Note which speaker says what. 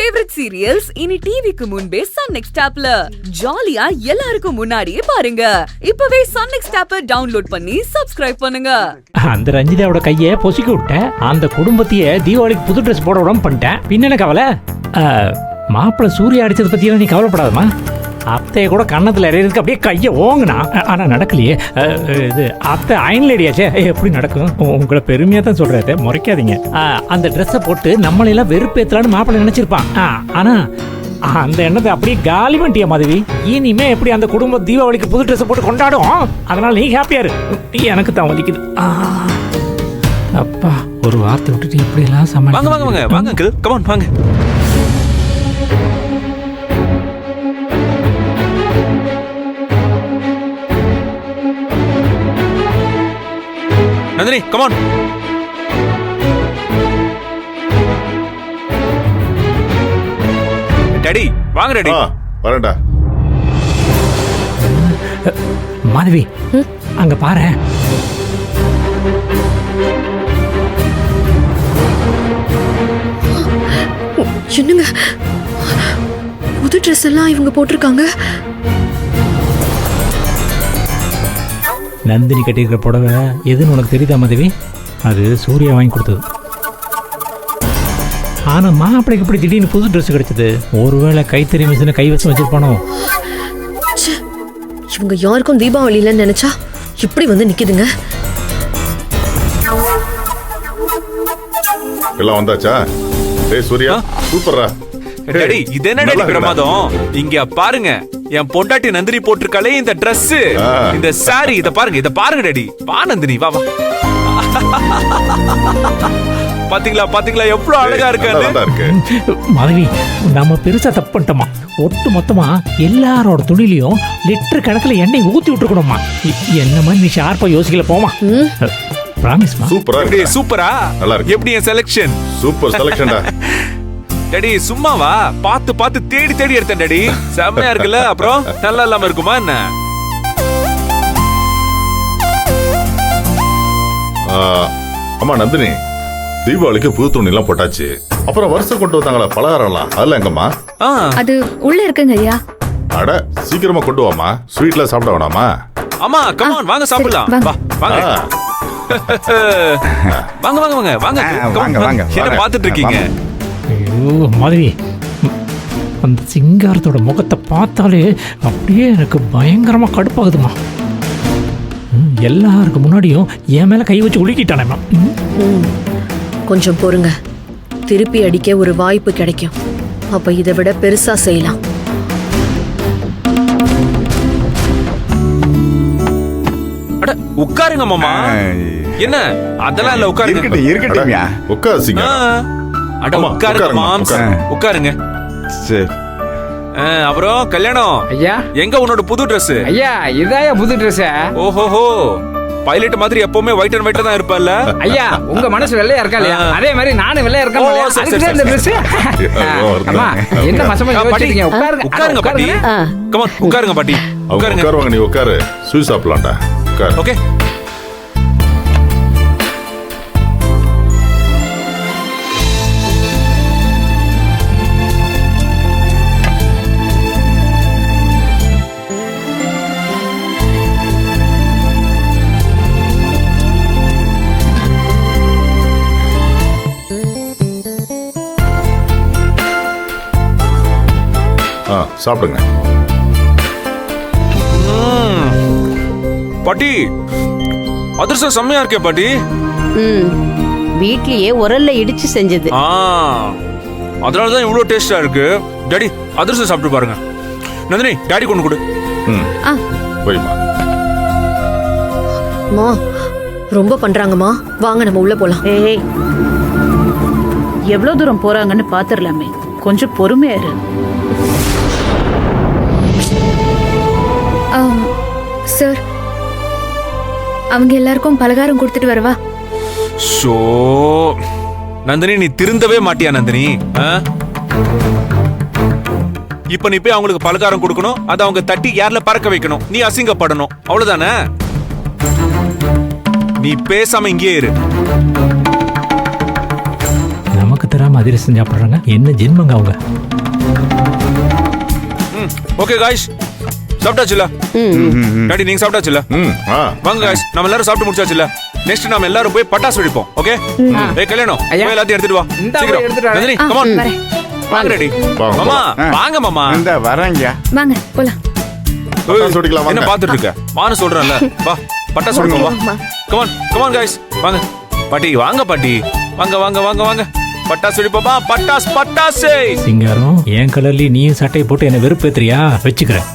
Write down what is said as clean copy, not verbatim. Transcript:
Speaker 1: Favourite serials இனி டிவிக்கு முன்பே சன் நெக்ஸ்ட் ஆப்ல ஜாலியா எல்லாருக்கும் முன்னாடியே பாருங்க. இப்பவே சன் நெக்ஸ்ட் ஆப்பை டவுன்லோட் பண்ணி சப்ஸ்கிரைப் பண்ணுங்க.
Speaker 2: அந்த ரஞ்சிதாவோட கையை பொசுக்கி விட்டேன். அந்த குடும்பத்தையே தீபாவளிக்கு புது ட்ரெஸ் போட விடாம பண்ணிட்டேன். பின்ன என்ன கவலை? மாப்பிள்ளை சூர்யா அடிச்சதை பத்தியெல்லாம் நீ கவலைப்படாதமா. அத்தையை கூட கன்னத்தில் எறியறதுக்கு அப்படியே கையை ஓங்குனா. ஆனால் நடக்கலையே. இது அத்தை அயன் லேடியாச்சே, எப்படி நடக்கும்? உங்களை பெருமையாக தான் சொல்கிறத முறைக்காதீங்க. அந்த ட்ரெஸ்ஸை போட்டு நம்மளெல்லாம் வெறுப்பேற்றலான்னு மாப்பிள்ளை நினச்சிருப்பான். ஆனால் அந்த எண்ணத்தை அப்படியே காலி பண்ணிட்டியா மாதவி. இனிமே எப்படி அந்த குடும்பம் தீபாவளிக்கு புது ட்ரெஸ்ஸை போட்டு கொண்டாடும். அதனால் நீ ஹாப்பியா இரு. எனக்கு தான் வலிக்குது. அப்பா, ஒரு வார்த்தை விட்டுட்டு இப்படியெல்லாம் சமாளி.
Speaker 3: வாங்க வாங்க வாங்க வாங்க அங்கிள், கம் ஆன் வாங்க. Nandini come on. டாடி வாங்க டாடி.
Speaker 4: வரேன்டா.
Speaker 2: மாதவி அங்க பாரு.
Speaker 5: என்னங்க புது ட்ரெஸ் எல்லாம் இவங்க போட்டிருக்காங்க.
Speaker 2: நந்தினி கட்டியிருக்கிற புடவை எதுன்னு உனக்கு தெரியுதா மாதவி? அது சூர்யா வாங்கி கொடுத்தது. ஆனா மாப்பிளைக்கு எப்படி திடீர்னு புது ட்ரெஸ் கிடைச்சது? ஒருவேளை கைத்தறி மிஷினை கைவசம் வச்சிருப்பானோ?
Speaker 5: இவங்க யாருக்கும் தீபாவளி இல்லைன்னு நினைச்சா இப்படி வந்து நிக்குதுங்க.
Speaker 4: எல்லாம் வந்தாச்சா? டேய் சூர்யா, சூப்பர்ரா.
Speaker 3: டாடி இது என்ன டாடி பிரமாதம்? இங்க பாருங்க, என் பொண்டாட்டி நந்தினி போட்டிருக்காளே இந்த Dress, இந்த சாரி, இத பாருங்க, இத பாருங்க டாடி. வா நந்தினி வா வா. பாத்தீங்களா பாத்தீங்களா எவ்வளவு அழகா இருக்கு.
Speaker 2: மாதவி, நம்ம பெருசா தப்பு பண்ணிட்டோமா? ஒட்டு மொத்தமா எல்லாரோட துணிலையும் லிட்டர் கணக்குல எண்ணெய் ஊத்தி விட்டுருக்கணுமா? என்ன மாதிரி நீ ஷார்ப்பா யோசிக்கல போமா. பிராமிஸ்மா.
Speaker 4: சூப்பரா
Speaker 3: எப்படி சூப்பரா? நல்லா இருக்கு. எப்படி என் செலக்ஷன்?
Speaker 4: சூப்பர் செலக்ஷன்டா.
Speaker 3: டாடி சும்மாவா? பார்த்து பார்த்து தேடி தேடி எடுத்தேன் டாடி. செம்மையா இருக்குல்ல? அப்புறம் நல்லா இல்லாம இருக்குமா என்ன?
Speaker 4: அம்மா நந்தினி, தீபாவளிக்கு புது துணி எல்லாம் போட்டாச்சு. அப்புறம் வருஷம் கொண்டு வந்தாங்களா பலகாரம்லாம், அதெல்லாம் எங்கம்மா?
Speaker 5: அது உள்ள இருக்குங்க ஐயா.
Speaker 4: அட சீக்கிரமா கொண்டு வாமா. ஸ்வீட்ல சாப்பிட வேணாமா?
Speaker 3: ஆமா கம் ஆன் வாங்க சாப்பிடலாம். வா வாங்க. வாங்க வாங்க வாங்க வாங்க வாங்க வாங்க. என்ன பாத்துட்டு இருக்கீங்க?
Speaker 2: ஐயோ மாதவி, அந்த சிங்காரத்தோட முகத்தை பார்த்தாலே அப்படியே எனக்கு பயங்கரமா கடுப்பாகுதுமா. எல்லாருக்கும் முன்னாடியும் என் மேல கை வச்சு உலுக்கிட்டானேம்மா.
Speaker 5: கொஞ்சம் பொறுங்க, திருப்பி அடிக்க ஒரு வாய்ப்பு கிடைக்கும். அப்ப இதை விட பெருசா செய்யலாம்.
Speaker 3: அட உட்காருங்க மாமா. என்ன அதெல்லாம் இல்ல, உட்காருங்க.
Speaker 4: இருக்கட்டும்யா, உட்காருங்க.
Speaker 3: அட உட்காருங்க மாம்ஸ், உட்காருங்க.
Speaker 6: சரி.
Speaker 3: அப்புறம் கல்யாணம்
Speaker 6: ஐயா,
Speaker 3: எங்க உன்னோட புது Dress?
Speaker 6: ஐயா இதாயா புது ட்ரெஸ்.
Speaker 3: ஓஹோஹோ, பைலட் மாதிரி எப்பவுமே ஒயிட் அண்ட் ஒயிட்டா தான் இருப்பல்ல?
Speaker 6: ஐயா உங்க மனசு வெள்ளையா இருக்கா இல்லையா? அதே மாதிரி நானும் வெள்ளையா இருக்கேன். அதுக்கு இந்த ட்ரெஸ். அம்மா என்ன மசமா யோசிச்சீங்க? உட்காருங்க
Speaker 3: உட்காருங்க பாட்டி. கம் ஆன் உட்காருங்க பாட்டி.
Speaker 4: உட்காருவாங்க. நீ உட்காரு, ஸ்வீட் சாப்பிடலாம்டா. உட்காரு.
Speaker 3: ஓகே.
Speaker 4: சாப்பிடுங்க.
Speaker 3: பாட்டி அதிர்ஷ்டம் செம்மையா இருக்கே பாட்டி.
Speaker 7: வீட்லயே உரல்ல இடிச்சு செஞ்சது.
Speaker 3: அதனாலதான் இவ்வளவு டேஸ்டா இருக்கு. டாடி அதிர்ஷ்டம் சாப்பிட்டு பாருங்க. நந்தினி டாடி கொண்டு கொடு.
Speaker 4: போய்மா.
Speaker 5: மா ரொம்ப பண்றாங்கம்மா, வாங்க நம்ம உள்ள போலாம்.
Speaker 7: ஏய், எவ்வளவு தூரம் போறாங்கன்னு பாத்துடலாமே, கொஞ்சம் பொறுமையா இரு.
Speaker 5: சார், அவங்க எல்லாருக்கும் பலகாரம் கொடுத்துட்டு வரவா?
Speaker 3: சோ நந்தினி, நீ திருந்தவே மாட்டியா நந்தினி? இப்ப நீ போய் அவங்களுக்கு பலகாரம் கொடுக்கணும், அதை அவங்க தட்டி யார்ல பறக்க வைக்கணும், நீ அசிங்கப்படணும், அவ்வளவுதானே? நீ பேசாம இங்கே இரு.
Speaker 2: நமக்கு தராம பேசாம அதிரசம் சாப்பிடுறாங்க. என்ன ஜென்மங்க அவங்க.
Speaker 3: Okay guys, சாப்பிட்டாச்சுல? டாடி நீங்க சாப்பிட்டாச்சுல? வாங்க காய்ஸ், நம்ம எல்லாரும் சாப்பிட்டு முடிச்சாச்சுல? நெக்ஸ்ட் நாம எல்லாரும் போய் பட்டாசு வெடிப்போம். ஓகே? ஏய் கல்யாணம்,
Speaker 6: ஐயா.
Speaker 3: போய் எல்லாத்தையும் எடுத்துட்டு வா.
Speaker 6: இந்தா போய்
Speaker 3: சீக்கிரம்.
Speaker 6: எடுத்துட்டு வரேன்.
Speaker 3: Nandini, come on. வாங்க ரெடி.
Speaker 4: வாங்க,
Speaker 3: மாமா,
Speaker 8: போலாம்.
Speaker 3: வாங்க மாமா.
Speaker 8: இந்த வரேங்க.
Speaker 5: வாங்க போலாம்.
Speaker 4: பட்டாசு வெடிக்கலாம்,
Speaker 3: என்ன
Speaker 4: வாங்க.
Speaker 3: பாத்துட்டு இருக்க? வான்னு சொல்றேன்ல. வா, பட்டாசு வெடிப்போம் வா. Come on guys. வாங்க. பாட்டி, வாங்க பாட்டி. வாங்க வாங்க வாங்க வாங்க. பட்டாசு வெடிப்போமா? பட்டாசு.
Speaker 2: சிங்காரம், என் கலர்லயும் நீயும் சட்டையை போட்டு என்ன வெறுப்பேத்துறியா? வச்சுக்கிறேன்.